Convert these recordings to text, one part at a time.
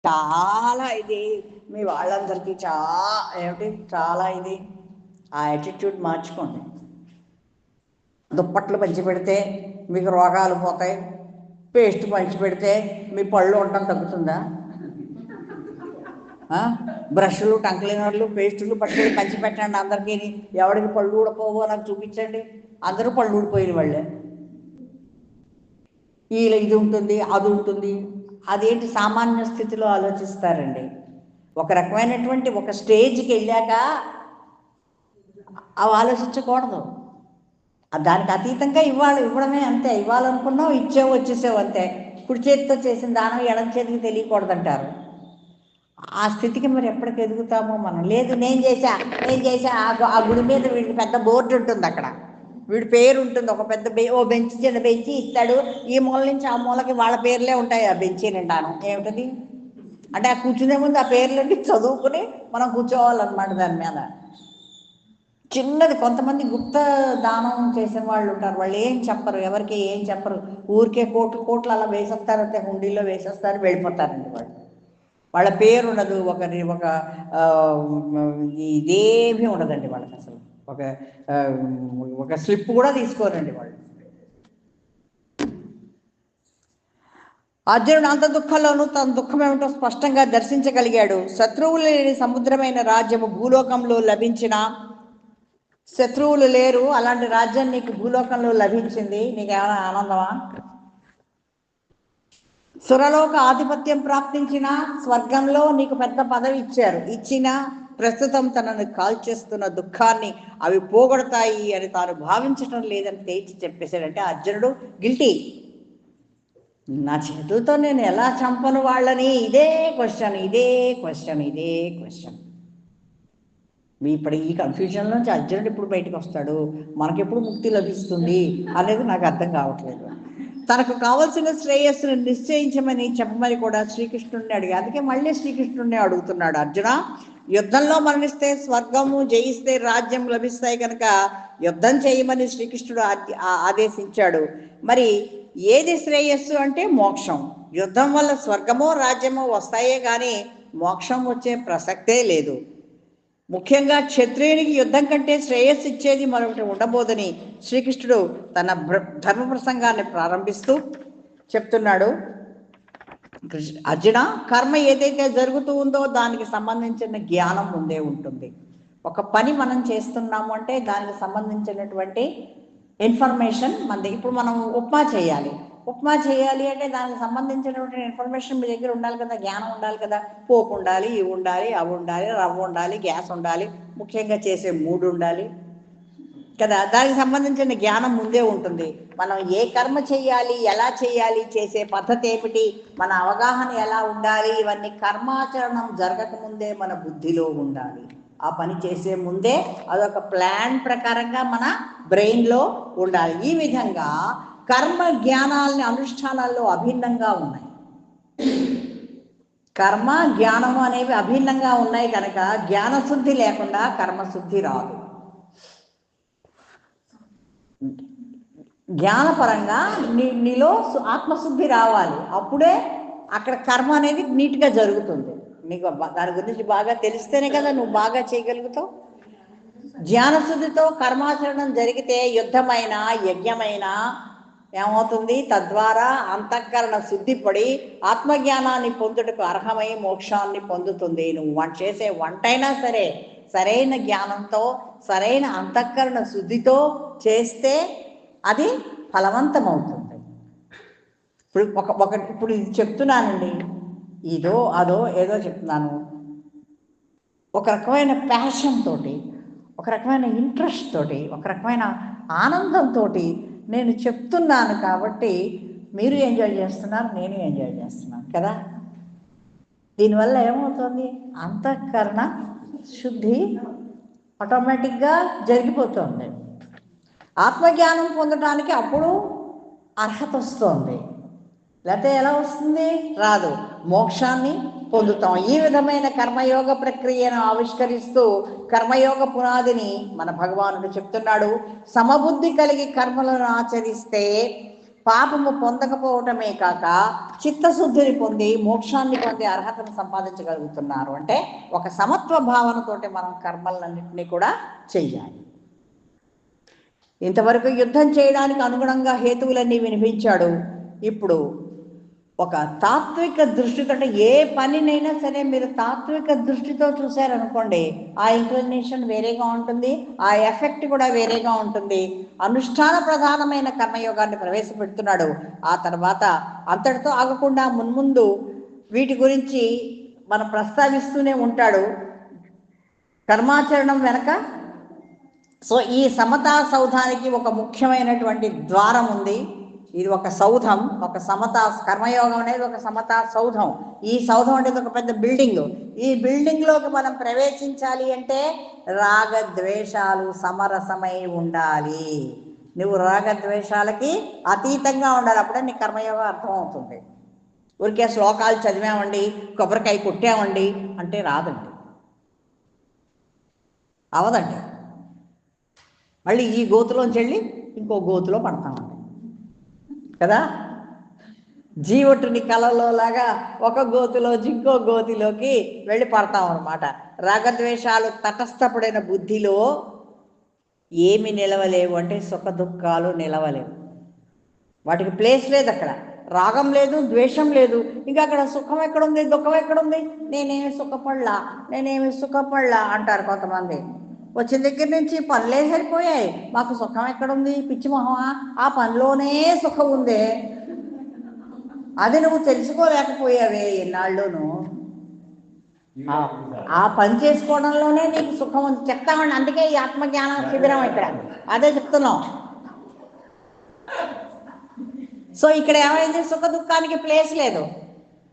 చాలా ఇది మీ వాళ్ళందరికీ చాలా ఇది ఆ యాటిట్యూడ్ మార్చుకోండి. దుప్పట్లు పంచి పెడితే మీకు రోగాలు పోతాయి, పేస్ట్ పంచి పెడితే మీ పళ్ళు ఉండటం తగ్గుతుందా? బ్రష్లు, టంగ్ క్లీనర్లు, పేస్టులు పట్టుకొని పంచి పెట్టండి అందరికీ. ఎవరికి పళ్ళు ఊడిపోవో నాకు చూపించండి. అందరూ పళ్ళు ఊడిపోయిన వాళ్ళే. ఇది ఉంటుంది, అది ఉంటుంది. అదేంటి సామాన్య స్థితిలో ఆలోచిస్తారండి. ఒక రకమైనటువంటి ఒక స్టేజ్కి వెళ్ళాక అవి ఆలోచించకూడదు. దానికి అతీతంగా ఇవ్వడమే అంతే. ఇవ్వాలనుకున్నావు, ఇచ్చేవు, వచ్చేసావు అంతే. కుడి చేతితో చేసిన దానం ఎడం చేతికి తెలియకూడదంటారు. ఆ స్థితికి మరి ఎప్పటికి ఎదుగుతామో మనం. లేదు నేను చేశా ఆ గుడి మీద వీడికి పెద్ద బోర్డు ఉంటుంది, అక్కడ వీడి పేరు ఉంటుంది, ఒక పెద్ద బెంచి, చిన్న బెంచి ఇస్తాడు. ఈ మూల నుంచి ఆ మూలకి వాళ్ళ పేర్లే ఉంటాయి ఆ బెంచి నిండాను. ఏమిటది అంటే ఆ కూర్చునే ముందు ఆ పేర్లన్నీ చదువుకుని మనం కూర్చోవాలన్నమాట దాని మీద. చిన్నది. కొంతమంది గుప్త దానం చేసిన వాళ్ళు ఉంటారు, వాళ్ళు ఏం చెప్పరు, ఎవరికి ఏం చెప్పరు, ఊరికే కోట్లు అలా వేసేస్తారు అంతే, హుండీలో వేసేస్తారు, వెళ్ళిపోతారండి వాళ్ళు. వాళ్ళ పేరు ఉండదు, ఒక ఇదేమీ ఉండదండి వాళ్ళకి అసలు. ఒక స్లిప్ కూడా తీసుకోరండి వాళ్ళు. అర్జునుడు అంత దుఃఖంలోనూ తన దుఃఖం ఏమిటో స్పష్టంగా దర్శించగలిగాడు. శత్రువులు లేని సముద్రమైన రాజ్యము భూలోకంలో లభించిన, శత్రువులు లేరు, అలాంటి రాజ్యం నీకు భూలోకంలో లభించింది, నీకేమైనా ఆనందమా? సురలోక ఆధిపత్యం ప్రాప్తించిన, స్వర్గంలో నీకు పెద్ద పదవి ఇచ్చిన ప్రస్తుతం తనను కాల్చేస్తున్న దుఃఖాన్ని అవి పోగొడతాయి అని తాను భావించడం లేదని తేల్చి చెప్పేశాడంటే అర్జునుడు గిల్టీ. నా చేతులతో నేను ఎలా చంపను వాళ్ళని? ఇదే క్వశ్చన్. ఇప్పుడు ఈ కన్ఫ్యూజన్ నుంచి అర్జునుడు ఎప్పుడు బయటకు వస్తాడు, మనకెప్పుడు ముక్తి లభిస్తుంది అనేది నాకు అర్థం కావట్లేదు. తనకు కావలసిన శ్రేయస్సును నిశ్చయించమని చెప్పమని కూడా శ్రీకృష్ణుడిని అడిగా. అందుకే మళ్ళీ శ్రీకృష్ణుడిని అడుగుతున్నాడు, అర్జున యుద్ధంలో మరణిస్తే స్వర్గము, జయిస్తే రాజ్యం లభిస్తాయి కనుక యుద్ధం చేయమని శ్రీకృష్ణుడు ఆదేశించాడు. మరి ఏది శ్రేయస్సు అంటే మోక్షం. యుద్ధం వల్ల స్వర్గమో రాజ్యమో వస్తాయే కానీ మోక్షం వచ్చే ప్రసక్తే లేదు. ముఖ్యంగా క్షత్రియునికి యుద్ధం కంటే శ్రేయస్సు ఇచ్చేది మరొకటి ఉండబోదని శ్రీకృష్ణుడు తన ధర్మ ప్రసంగాన్ని ప్రారంభిస్తూ చెప్తున్నాడు. అర్జున, కర్మ ఏదైతే జరుగుతూ ఉందో దానికి సంబంధించిన జ్ఞానం ముందే ఉంటుంది. ఒక పని మనం చేస్తున్నాము అంటే దానికి సంబంధించినటువంటి ఇన్ఫర్మేషన్ మనది. ఇప్పుడు మనం ఉప్మా చేయాలి అంటే దానికి సంబంధించినటువంటి ఇన్ఫర్మేషన్ మీ దగ్గర ఉండాలి కదా, జ్ఞానం ఉండాలి కదా. పోపు ఉండాలి, ఇవి ఉండాలి, అవి ఉండాలి, రవ్వ ఉండాలి, గ్యాస్ ఉండాలి, ముఖ్యంగా చేసే మూడు ఉండాలి కదా. దానికి సంబంధించిన జ్ఞానం ముందే ఉంటుంది. మనం ఏ కర్మ చేయాలి, ఎలా చేయాలి, చేసే పద్ధతి ఏమిటి, మన అవగాహన ఎలా ఉండాలి, ఇవన్నీ కర్మాచరణం జరగకముందే మన బుద్ధిలో ఉండాలి. ఆ పని చేసే ముందే అదొక ప్లాన్ ప్రకారంగా మన బ్రెయిన్లో ఉండాలి. ఈ విధంగా కర్మ జ్ఞానాలని అనుష్ఠానాల్లో అభిన్నంగా ఉన్నాయి. కర్మ జ్ఞానము అనేవి అభిన్నంగా ఉన్నాయి కనుక జ్ఞానశుద్ధి లేకుండా కర్మశుద్ధి రాదు. జ్ఞానపరంగా నీలో ఆత్మశుద్ధి రావాలి, అప్పుడే అక్కడ కర్మ అనేది నీట్గా జరుగుతుంది. నీకు దాని గురించి బాగా తెలిస్తేనే కదా నువ్వు బాగా చేయగలుగుతావు. జ్ఞానశుద్ధితో కర్మాచరణం జరిగితే యుద్ధమైన యజ్ఞమైన ఏమవుతుంది, తద్వారా అంతఃకరణ శుద్ధిపడి ఆత్మజ్ఞానాన్ని పొందుటకు అర్హమై మోక్షాన్ని పొందుతుంది. నువ్వు చేసే వంటైనా సరే సరైన జ్ఞానంతో సరైన అంతఃకరణ శుద్ధితో చేస్తే అది ఫలవంతమవుతుంది. ఇప్పుడు ఇది చెప్తున్నానండి, ఇదో అదో ఏదో చెప్తున్నాను. ఒక రకమైన ప్యాషన్ తోటి, ఒక రకమైన ఇంట్రెస్ట్ తోటి, ఒక రకమైన ఆనందంతో నేను చెప్తున్నాను కాబట్టి మీరు ఎంజాయ్ చేస్తున్నారు, నేను ఎంజాయ్ చేస్తున్నాను కదా. దీనివల్ల ఏమవుతుంది, అంతఃకరణ శుద్ధి ఆటోమేటిక్గా జరిగిపోతుంది. ఆత్మజ్ఞానం పొందడానికి అప్పుడు అర్హత వస్తుంది, లేకపోతే ఎలా వస్తుంది, రాదు. మోక్షాన్ని పొందుతాం. ఈ విధమైన కర్మయోగ ప్రక్రియను ఆవిష్కరిస్తూ కర్మయోగ పునాదిని మన భగవానుడు చెప్తున్నాడు. సమబుద్ధి కలిగి కర్మలను ఆచరిస్తే పాపము పొందకపోవటమే కాక చిత్తశుద్ధిని పొంది మోక్షాన్ని పొంది అర్హతను సంపాదించగలుగుతున్నారు. అంటే ఒక సమత్వ భావనతోటి మనం కర్మలన్నింటినీ కూడా చెయ్యాలి. ఇంతవరకు యుద్ధం చేయడానికి అనుగుణంగా హేతువులన్నీ వినిపించాడు. ఇప్పుడు ఒక తాత్విక దృష్టి కంటే ఏ పనినైనా సరే మీరు తాత్విక దృష్టితో చూశారనుకోండి, ఆ ఇంక్లినేషన్ వేరేగా ఉంటుంది, ఆ ఎఫెక్ట్ కూడా వేరేగా ఉంటుంది. అనుష్ఠాన ప్రధానమైన కర్మయోగాన్ని ప్రవేశపెడుతున్నాడు. ఆ తర్వాత అంతటితో ఆగకుండా మున్ముందు వీటి గురించి మనం ప్రస్తావిస్తూనే ఉంటాడు కర్మాచరణం వెనక. సో ఈ సమతా సౌధానికి ఒక ముఖ్యమైనటువంటి ద్వారం ఉంది. ఇది ఒక సౌధం, ఒక సమతా కర్మయోగం అనేది ఒక సమతా సౌధం. ఈ సౌధం అనేది ఒక పెద్ద బిల్డింగ్. ఈ బిల్డింగ్లోకి మనం ప్రవేశించాలి అంటే రాగద్వేషాలు సమరసమై ఉండాలి. నువ్వు రాగద్వేషాలకి అతీతంగా ఉండాలి, అప్పుడే నీ కర్మయోగం అర్థమవుతుంది. ఊరికే శ్లోకాలు చదివామండి, కొబ్బరికాయ కొట్టామండి అంటే రాదండి, అవదండి. మళ్ళీ ఈ గోతులోంచి వెళ్ళి ఇంకో గోతులో పడతామండి కదా. జీవటుని కళలో లాగా ఒక గోతులోంచి ఇంకో గోతిలోకి వెళ్ళి పడతాం అనమాట. రాగద్వేషాలు తటస్థపడిన బుద్ధిలో ఏమి నిలవలేవు అంటే సుఖ దుఃఖాలు నిలవలేవు. వాటికి ప్లేస్ లేదు అక్కడ. రాగం లేదు, ద్వేషం లేదు. ఇంకా అక్కడ సుఖం ఎక్కడుంది, దుఃఖం ఎక్కడుంది? నేనేమి సుఖపడలా అంటారు కొంతమంది. వచ్చిన దగ్గర నుంచి పనులే సరిపోయాయి, మాకు సుఖం ఎక్కడుంది? పిచ్చి మొహమా, ఆ పనిలోనే సుఖం ఉందే, అది నువ్వు తెలుసుకోలేకపోయావే ఎన్నాళ్ళును. ఆ పని చేసుకోవడంలోనే నీకు సుఖం ఉంది చెప్తామండి. అందుకే ఈ ఆత్మజ్ఞానం శిబిరం ఇక్కడ అదే చెప్తున్నాం. సో ఇక్కడ ఏమైంది? సుఖ దుఃఖానికి ప్లేస్ లేదు.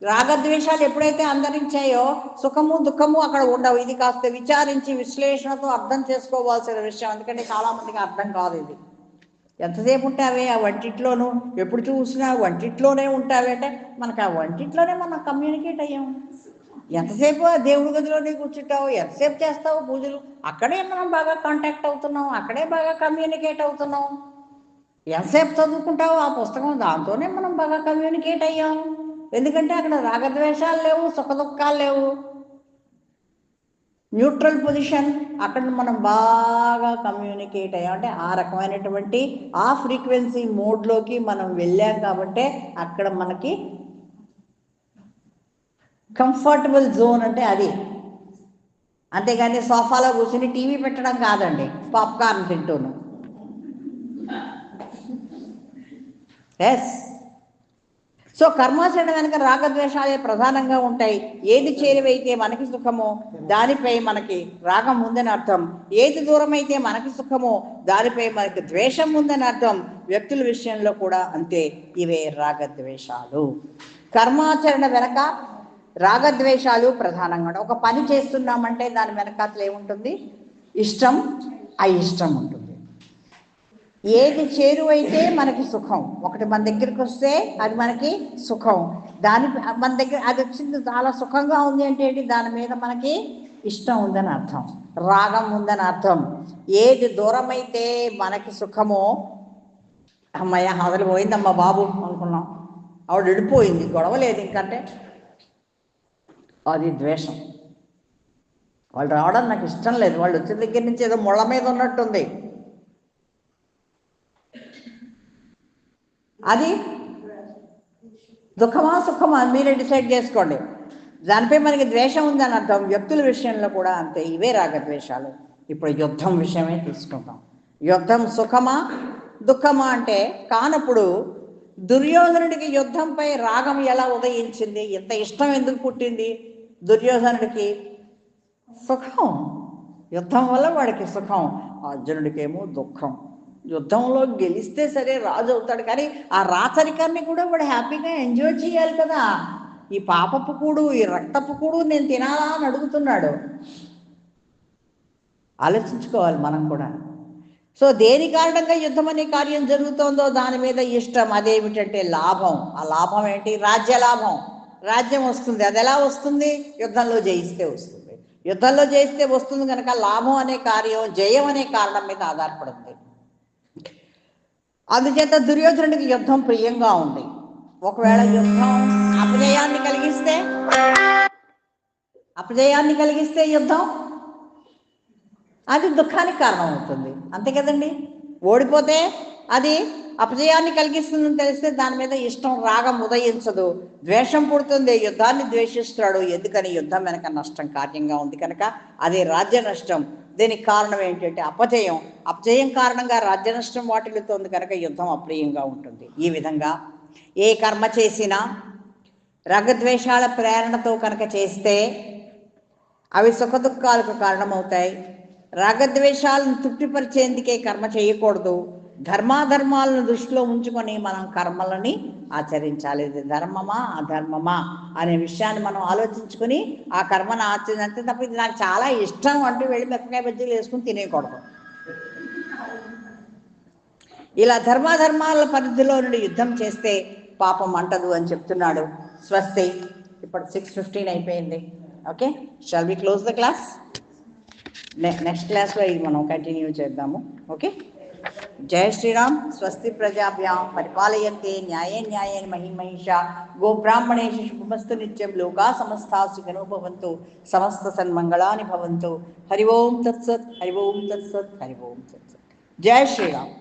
రాగద్వేషాలు ఎప్పుడైతే అంతరించాయో సుఖము దుఃఖము అక్కడ ఉండవు. ఇది కాస్త విచారించి విశ్లేషణతో అర్థం చేసుకోవాల్సిన విషయం. ఎందుకంటే చాలామందికి అర్థం కాదు ఇది. ఎంతసేపు ఉంటావే ఆ వంటిట్లోనూ, ఎప్పుడు చూసినా వంటిట్లోనే ఉంటావే అంటే మనకు ఆ వంటిట్లోనే మనం కమ్యూనికేట్ అయ్యాం. ఎంతసేపు ఆ దేవుడి గదిలోనే కూర్చుంటావు, ఎంతసేపు చేస్తావు పూజలు, అక్కడే మనం బాగా కాంటాక్ట్ అవుతున్నాం, అక్కడే బాగా కమ్యూనికేట్ అవుతున్నాం. ఎంతసేపు చదువుకుంటావు ఆ పుస్తకం, దాంతోనే మనం బాగా కమ్యూనికేట్ అయ్యాం. ఎందుకంటే అక్కడ రాగద్వేషాలు లేవు, సుఖ దుఃఖాలు లేవు, న్యూట్రల్ పొజిషన్. అక్కడ మనం బాగా కమ్యూనికేట్ అయ్యాం. అంటే ఆ రకమైనటువంటి ఆ ఫ్రీక్వెన్సీ మోడ్లోకి మనం వెళ్ళాం కాబట్టి అక్కడ మనకి కంఫర్టబుల్ జోన్ అంటే అది. అంతేగాని సోఫాలో కూర్చుని టీవీ పెట్టడం కాదండి, పాప్కార్న్ తింటూను. ఎస్. సో కర్మాచరణ వెనక రాగద్వేషాలే ప్రధానంగా ఉంటాయి. ఏది చేరువైతే మనకి సుఖమో దానిపై మనకి రాగం ఉందని అర్థం, ఏది దూరమైతే మనకి సుఖమో దానిపై మనకి ద్వేషం ఉందని అర్థం. వ్యక్తుల విషయంలో కూడా అంతే. ఇవే రాగద్వేషాలు. కర్మాచరణ వెనక రాగద్వేషాలు ప్రధానంగా ఉంటాయి. ఒక పని చేస్తున్నామంటే దాని వెనక అసలు ఏముంటుంది? ఇష్టం, అయిష్టం ఉంటుంది. ఏది చేరువైతే మనకి సుఖం, ఒకటి మన దగ్గరికి వస్తే అది మనకి సుఖం, దాని మన దగ్గర అది వచ్చింది చాలా సుఖంగా ఉంది అంటే ఏంటి? దాని మీద మనకి ఇష్టం ఉందని అర్థం, రాగం ఉందని అర్థం. ఏది దూరమైతే మనకి సుఖమో, అమ్మయ్య అసలు పోయిందమ్మా బాబు అనుకున్నాం, ఆవిడ వెళ్ళిపోయింది, గొడవ లేదు ఇంకంటే, అది ద్వేషం. వాళ్ళు రావడం నాకు ఇష్టం లేదు, వాళ్ళు వచ్చిన దగ్గర నుంచి ఏదో ముళ్ళ మీద ఉన్నట్టుంది, అది దుఃఖమా సుఖమా మీరే డిసైడ్ చేసుకోండి. దానిపై మనకి ద్వేషం ఉందని అర్థం. వ్యక్తుల విషయంలో కూడా అంతే. ఇవే రాగద్వేషాలు. ఇప్పుడు యుద్ధం విషయమే తీసుకుంటాం. యుద్ధం సుఖమా దుఃఖమా అంటే కానప్పుడు దుర్యోధనుడికి యుద్ధంపై రాగం ఎలా ఉదయించింది? ఎంత ఇష్టం ఎందుకు పుట్టింది దుర్యోధనుడికి? సుఖం, యుద్ధం వల్ల వాడికి సుఖం. అర్జునుడికేమో దుఃఖం. యుద్ధంలో గెలిస్తే సరే రాజు అవుతాడు, కానీ ఆ రాచరికాన్ని కూడా వాడు హ్యాపీగా ఎంజాయ్ చేయాలి కదా. ఈ పాపపు కూడు, ఈ రక్తపు కూడు నేను తినాలా అని అడుగుతున్నాడు. ఆలోచించుకోవాలి మనం కూడా. సో దేని కారణంగా యుద్ధం అనే కార్యం జరుగుతోందో దాని మీద ఇష్టం. అదేమిటంటే లాభం. ఆ లాభం ఏంటి? రాజ్య లాభం. రాజ్యం వస్తుంది. అది ఎలా వస్తుంది? యుద్ధంలో జయిస్తే వస్తుంది. యుద్ధంలో జయిస్తే వస్తుంది కనుక లాభం అనే కార్యం జయం అనే కారణం మీద ఆధారపడుతుంది. అందుచేత దుర్యోధనుడికి యుద్ధం ప్రియంగా ఉంది. ఒకవేళ యుద్ధం అపజయాన్ని కలిగిస్తే యుద్ధం అది దుఃఖానికి కారణం అవుతుంది. అంతే కదండి. ఓడిపోతే అది అపజయాన్ని కలిగిస్తుందని తెలిస్తే దాని మీద ఇష్టం, రాగం ఉదయించదు, ద్వేషం పుడుతుంది, యుద్ధాన్ని ద్వేషిస్తాడు. ఎందుకని? యుద్ధం వెనక నష్టం కార్యంగా ఉంది కనుక అది రాజ్య నష్టం. దీనికి కారణం ఏంటంటే అపజయం కారణంగా రాజ్య నష్టం వాటిల్లుతోంది కనుక యుద్ధం అప్రియంగా ఉంటుంది. ఈ విధంగా ఏ కర్మ చేసినా రాగద్వేషాల ప్రేరణతో కనుక చేస్తే అవి సుఖదుఖాలకు కారణమవుతాయి. రాగద్వేషాలను తృప్తిపరిచేందుకే కర్మ చేయకూడదు. ధర్మాధర్మాలను దృష్టిలో ఉంచుకొని మనం కర్మలని ఆచరించాలి. ఇది ధర్మమా అధర్మమా అనే విషయాన్ని మనం ఆలోచించుకొని ఆ కర్మను ఆచరించాలి తప్ప ఇది నాకు చాలా ఇష్టం అంటూ వెళ్ళి మిరపకాయ బజ్జీలు వేసుకుని తినేయకూడదు. ఇలా ధర్మాధర్మాల పరిధిలో నుండి యుద్ధం చేస్తే పాపం అంటదు అని చెప్తున్నాడు. స్వస్తి. ఇప్పుడు 6:15 అయిపోయింది. Okay, shall we close the class? Next క్లాస్లో ఇది మనం కంటిన్యూ చేద్దాము. ఓకే. జయ శ్రీరామ్. స్వస్తి ప్రజాభ్యాం పరిపాలయంతే న్యాయేన మహిమహిషా గోబ్రాహ్మణేషు శుభమస్తు నిత్యం. లోకా సమస్తా సుఖినో భవంతు. సమస్త సన్మంగళాని భవంతు. హరి ఓం తత్సత్. హరి ఓం తత్సత్. హరి ఓం తత్సత్. జయ శ్రీరామ్.